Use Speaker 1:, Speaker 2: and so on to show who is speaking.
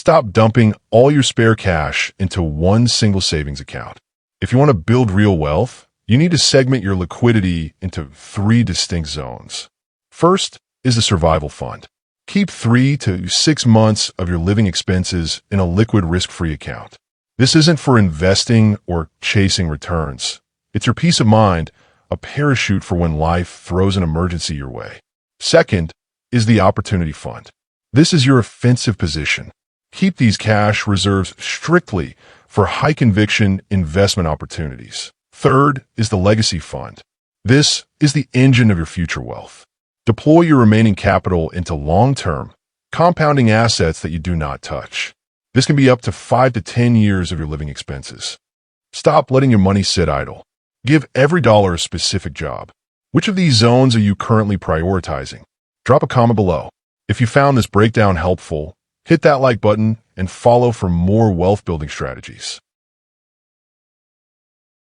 Speaker 1: Stop dumping all your spare cash into one single savings account. If you want to build real wealth, you need to segment your liquidity into 3 distinct zones. First is the survival fund. Keep 3 to 6 months of your living expenses in a liquid risk-free account. This isn't for investing or chasing returns. It's your peace of mind, a parachute for when life throws an emergency your way. Second is the opportunity fund. This is your offensive position. Keep these cash reserves strictly for high-conviction investment opportunities. Third is the legacy fund. This is the engine of your future wealth. Deploy your remaining capital into long-term, compounding assets that you do not touch. This can be up to 5 to 10 years of your living expenses. Stop letting your money sit idle. Give every dollar a specific job. Which of these zones are you currently prioritizing? Drop a comment below. If you found this breakdown helpful, hit that like button and follow for more wealth building strategies.